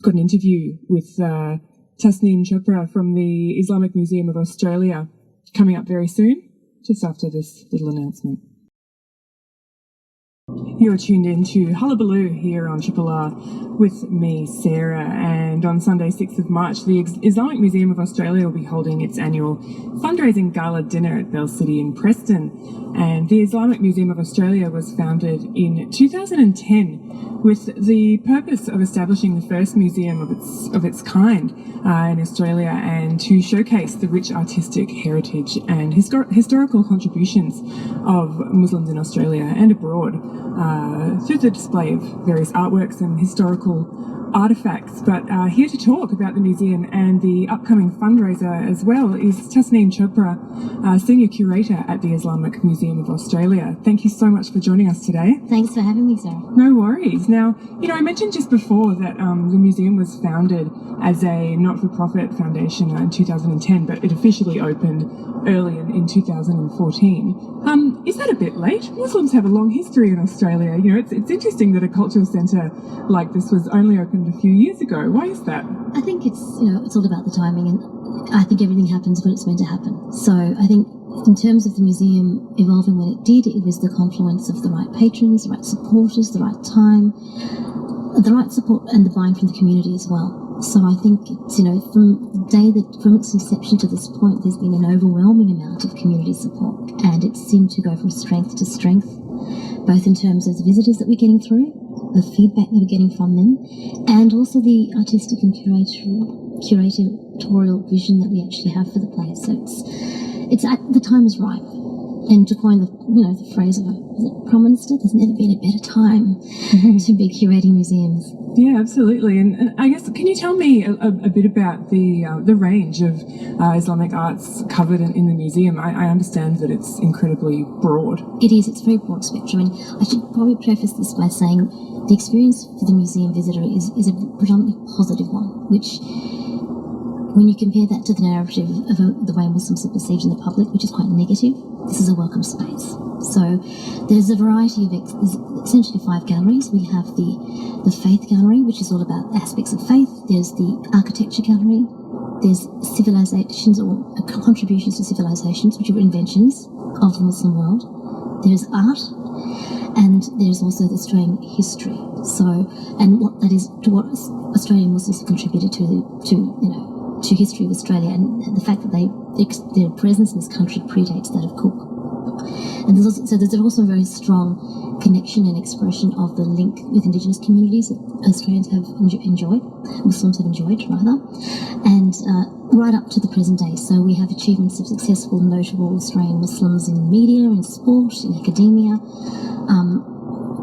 got an interview with Tasneem Chopra from the Islamic Museum of Australia coming up very soon, just after this little announcement. You're tuned in to Hullabaloo here on Triple R with me, Sarah, and on Sunday 6th of March, the Islamic Museum of Australia will be holding its annual fundraising gala dinner at Bell City in Preston. And the Islamic Museum of Australia was founded in 2010 with the purpose of establishing the first museum of its kind in Australia, and to showcase the rich artistic heritage and historical contributions of Muslims in Australia and abroad through the display of various artworks and historical artifacts. But here to talk about the museum and the upcoming fundraiser as well is Tasneem Chopra, Senior Curator at the Islamic Museum of Australia. Thank you so much for joining us today. Thanks for having me, Sarah. No worries. Now, I mentioned just before that the museum was founded as a not-for-profit foundation in 2010, but it officially opened early in 2014. Is that a bit late? Muslims have a long history in Australia. It's interesting that a cultural centre like this was only opened a few years ago. Why is that? I think it's all about the timing, and I think everything happens when it's meant to happen. So I think in terms of the museum evolving when it did, it was the confluence of the right patrons, the right supporters, the right time, the right support, and the buy-in from the community as well. So I think it's, from its inception to this point, there's been an overwhelming amount of community support, and it seemed to go from strength to strength, both in terms of the visitors that we're getting through, the feedback that we're getting from them, and also the artistic and curatorial vision that we actually have for the place. So the time is right. And to coin the phrase of Prime Minister, there's never been a better time to be curating museums. Yeah, absolutely. And I guess, can you tell me a bit about the range of Islamic arts covered in the museum? I understand that it's incredibly broad. It is. It's a very broad spectrum. And I should probably preface this by saying the experience for the museum visitor is a predominantly positive one, which, when you compare that to the narrative of the way Muslims are perceived in the public, which is quite negative, this is a welcome space. So there's a variety of, there's essentially 5 galleries. We have the faith gallery, which is all about aspects of faith. There's the architecture gallery. There's civilizations, or contributions to civilizations, which are inventions of the Muslim world. There's art, and there's also the Australian history. So, and what that is, to what Australian Muslims have contributed to history of Australia, and the fact that their presence in this country predates that of Cook. And there's also a very strong connection and expression of the link with Indigenous communities that Australians have enjoyed, Muslims have enjoyed rather, and right up to the present day. So we have achievements of successful, notable Australian Muslims in media, in sport, in academia,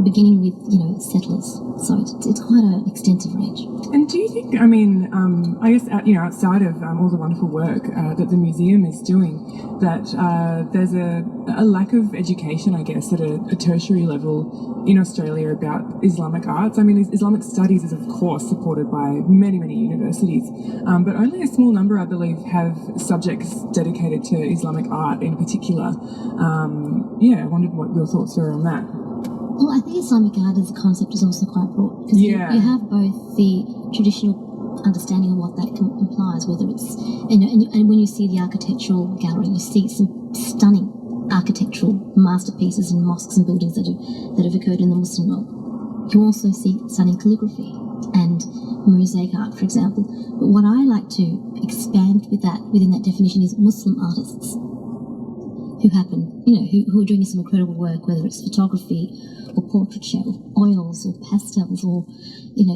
beginning with settlers. So it's quite an extensive range. And do you think, I guess outside of all the wonderful work that the museum is doing, that there's a lack of education, I guess, at a tertiary level in Australia about Islamic arts? I mean, Islamic studies is of course supported by many universities, but only a small number, I believe, have subjects dedicated to Islamic art in particular. I wondered what your thoughts were on that. Well, I think Islamic art as a concept is also quite broad, because you have both the traditional understanding of what that implies, whether it's, and when you see the architectural gallery, you see some stunning architectural masterpieces in mosques and buildings that have occurred in the Muslim world. You also see stunning calligraphy and mosaic art, for example. But what I like to expand within that definition is Muslim artists who are doing some incredible work, whether it's photography or portraiture or oils or pastels or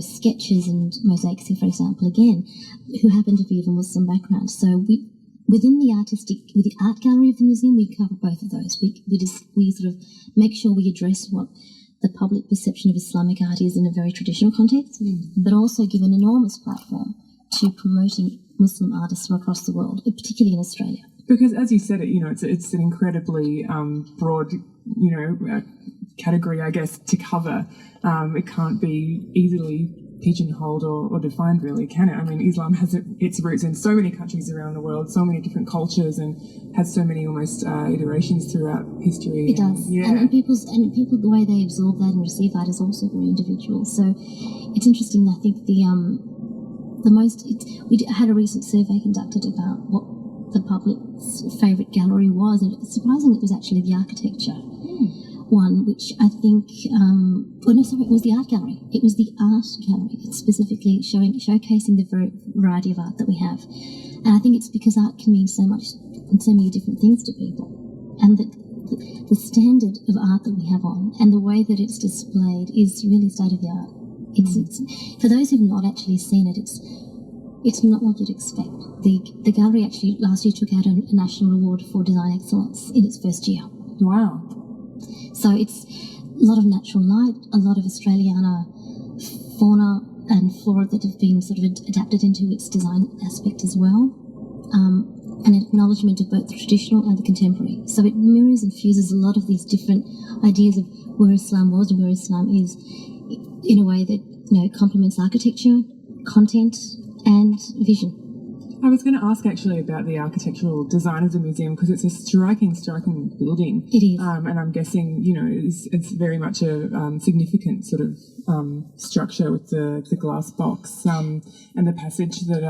sketches and mosaics, for example, again, who happen to be of a Muslim background. So with the art gallery of the museum, we cover both of those. We sort of make sure we address what the public perception of Islamic art is in a very traditional context, but also give an enormous platform to promoting Muslim artists from across the world, particularly in Australia. Because, as you said, it's an incredibly broad, category, I guess, to cover. It can't be easily pigeonholed or defined, really, can it? I mean, Islam has its roots in so many countries around the world, so many different cultures, and has so many almost iterations throughout history. It does, and people, the way they absorb that and receive that is also very individual. So it's interesting. I think had a recent survey conducted about what the public's favourite gallery was, and surprisingly, it was actually the architecture one, which I think, it was the art gallery. It was the art gallery. It's specifically showcasing the variety of art that we have. And I think it's because art can mean so much and so many different things to people. And the standard of art that we have on and the way that it's displayed is really state of the art. It's for those who've not actually seen it, it's not what you'd expect. The gallery actually last year took out a national award for design excellence in its first year. Wow. So it's a lot of natural light, a lot of Australiana fauna and flora that have been sort of adapted into its design aspect as well, and an acknowledgement of both the traditional and the contemporary. So it mirrors and fuses a lot of these different ideas of where Islam was and where Islam is in a way that complements architecture, content, and vision. I was going to ask actually about the architectural design of the museum because it's a striking building. It is. And I'm guessing, it's very much a significant sort of structure with the glass box and the passage that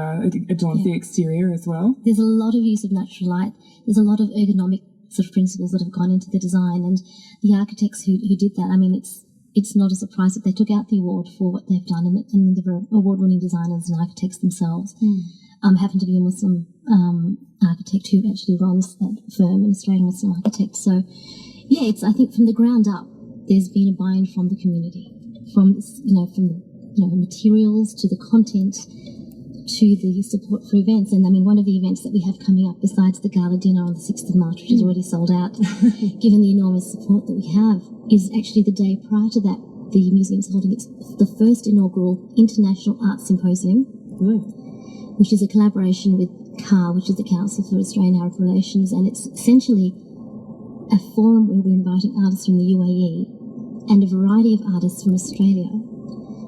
adorns the exterior as well. There's a lot of use of natural light. There's a lot of ergonomic sort of principles that have gone into the design, and the architects who did that, I mean, it's not a surprise that they took out the award for what they've done, and the award-winning designers and architects themselves happen to be a Muslim architect who actually runs that firm, an Australian Muslim architect. So, yeah, I think from the ground up, there's been a buy-in from the community, from materials to the content to the support for events. And I mean, one of the events that we have coming up, besides the gala dinner on the 6th of March, which is already sold out, given the enormous support that we have, is actually the day prior to that, the museum's holding the first inaugural International Art Symposium, which is a collaboration with CAR, which is the Council for Australian Arab Relations, and it's essentially a forum where we're inviting artists from the UAE and a variety of artists from Australia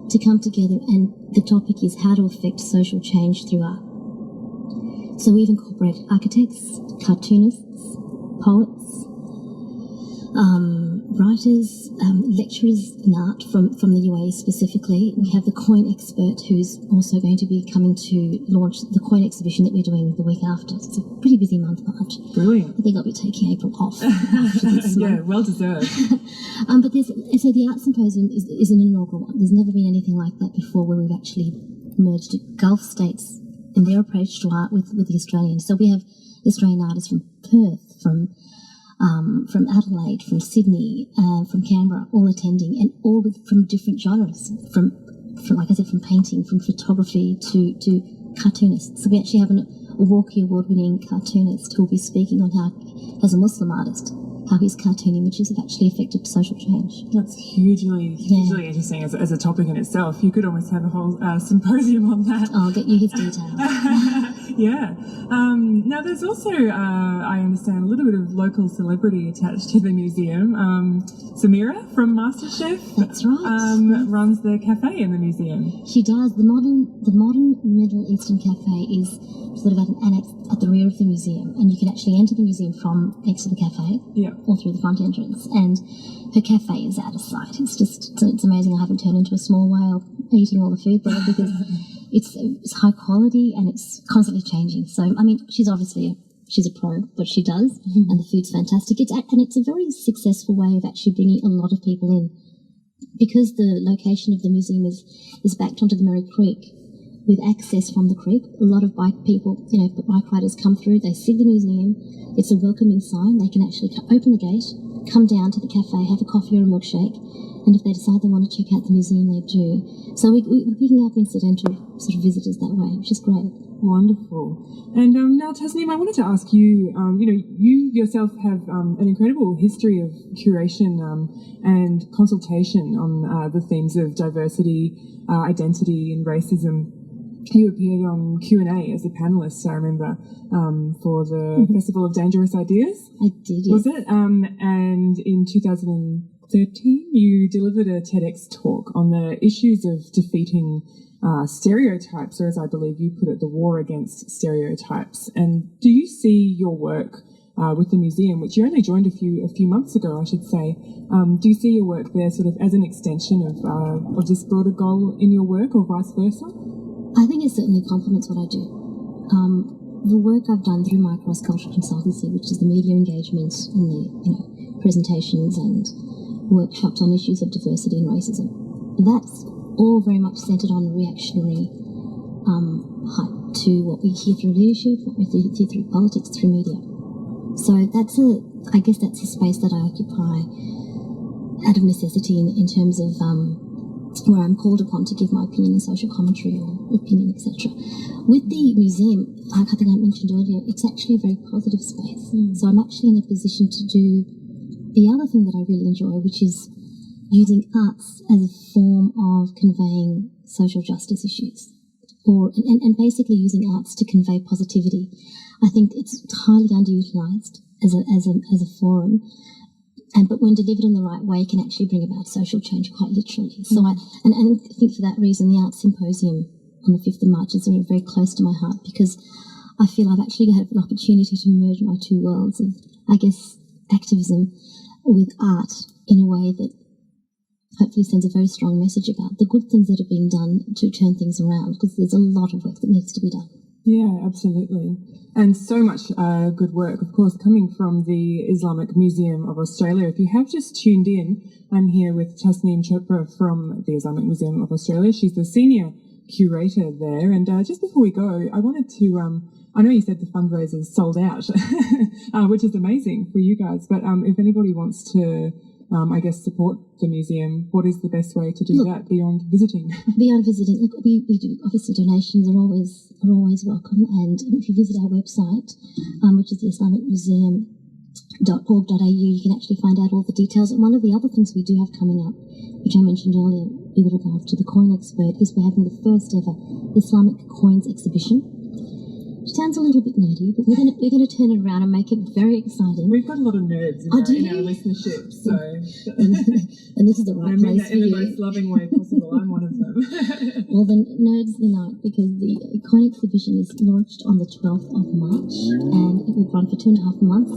to come together, and the topic is how to affect social change through art. So we've incorporated architects, cartoonists, poets, writers, lecturers in art from the UAE specifically. We have the coin expert who's also going to be coming to launch the coin exhibition that we're doing the week after. It's a pretty busy month, March. Brilliant. I think I'll be taking April off after this Yeah, well deserved. But so the Art Symposium is an inaugural one. There's never been anything like that before where we've actually merged Gulf states and their approach to art with the Australians. So we have Australian artists from Perth, from Adelaide, from Sydney, from Canberra, all attending, and all from different genres, from like I said, from painting, from photography to cartoonists. So we actually have a Walkie Award-winning cartoonist who will be speaking on how, as a Muslim artist, how his cartooning images have actually affected social change. That's hugely interesting as a topic in itself. You could almost have a whole symposium on that. I'll get you his details. Yeah. Now, there's also, I understand, a little bit of local celebrity attached to the museum. Samira from MasterChef. That's right. Runs the cafe in the museum. She does. The modern Middle Eastern cafe is sort of at an annex at the rear of the museum, and you can actually enter the museum from next to the cafe. Yeah. Or through the front entrance, and her cafe is out of sight. It's amazing. I haven't turned into a small whale eating all the food there because it's high quality and it's constantly changing. So I mean, she's a pro, but she does, and the food's fantastic. It's a very successful way of actually bringing a lot of people in, because the location of the museum is backed onto the Merry Creek, with access from the creek. A lot of bike riders come through, they see the museum, it's a welcoming sign, they can actually open the gate, come down to the cafe, have a coffee or a milkshake, and if they decide they want to check out the museum, they do. So we're picking up incidental sort of visitors that way, which is great. Wonderful. And now, Tasneem, I wanted to ask you, you yourself have an incredible history of curation and consultation on the themes of diversity, identity and racism. You appeared on Q&A as a panellist, I remember, for the Festival of Dangerous Ideas. I did, yes. Was it? And in 2013, you delivered a TEDx talk on the issues of defeating stereotypes, or as I believe you put it, the war against stereotypes. And do you see your work with the museum, which you only joined a few months ago, I should say, do you see your work there sort of as an extension of this broader goal in your work, or vice versa? I think it certainly complements what I do. The work I've done through my cross-cultural consultancy, which is the media engagement and the presentations and workshops on issues of diversity and racism, that's all very much centred on reactionary hype to what we hear through leadership, what we hear through politics, through media. So I guess that's a space that I occupy out of necessity in terms of where I'm called upon to give my opinion in social commentary or opinion, etc. With the museum, like I think I mentioned earlier, it's actually a very positive space. So I'm actually in a position to do the other thing that I really enjoy, which is using arts as a form of conveying social justice issues, and basically using arts to convey positivity. I think it's highly underutilised as a forum. But when delivered in the right way, can actually bring about social change quite literally. So I think for that reason, the Art Symposium on the 5th of March is very close to my heart, because I feel I've actually had an opportunity to merge my two worlds of, I guess, activism with art in a way that hopefully sends a very strong message about the good things that are being done to turn things around, because there's a lot of work that needs to be done. Yeah, absolutely. And so much good work, of course, coming from the Islamic Museum of Australia. If you have just tuned in, I'm here with Tasneem Chopra from the Islamic Museum of Australia. She's the senior curator there. And just before we go, I wanted to, I know you said the fundraiser's sold out, which is amazing for you guys. But if anybody wants to, I guess, support the museum, what is the best way to do that beyond visiting? Beyond visiting, look, we do, obviously donations are always welcome, and if you visit our website, which is the islamicmuseum.org.au, you can actually find out all the details. And one of the other things we do have coming up, which I mentioned earlier with regards to the coin expert, is we're having the first ever Islamic coins exhibition. Which sounds a little bit nerdy, but we're going to turn it around and make it very exciting. We've got a lot of nerds in our listenership, so and this is the right place for you. In the most loving way possible. I'm one of them. Well, then, nerds unite, because the coin exhibition is launched on the 12th of March, and it will run for 2.5 months.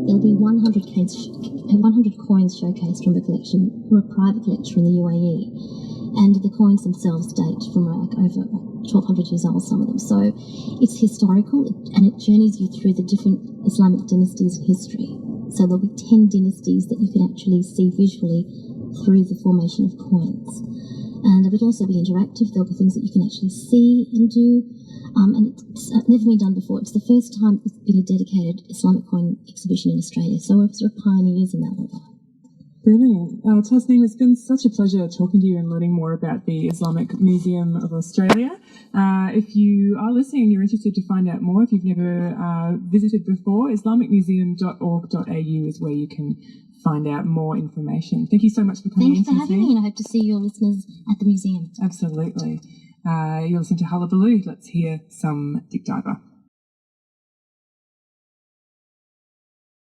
There'll be 100 coins showcased from a private collection in the UAE. And the coins themselves date from over 1,200 years old, some of them. So it's historical, and it journeys you through the different Islamic dynasties of history. So there'll be 10 dynasties that you can actually see visually through the formation of coins. And it will also be interactive. There'll be things that you can actually see and do. And it's never been done before. It's the first time it's been a dedicated Islamic coin exhibition in Australia. So we're sort of pioneers in that regard. Brilliant. Tasneem, it's been such a pleasure talking to you and learning more about the Islamic Museum of Australia. If you are listening and you're interested to find out more, if you've never visited before, islamicmuseum.org.au is where you can find out more information. Thank you so much for coming in. Thanks for having me, and I hope to see your listeners at the museum. Absolutely. You're listening to Hullabaloo. Let's hear some Dick Diver.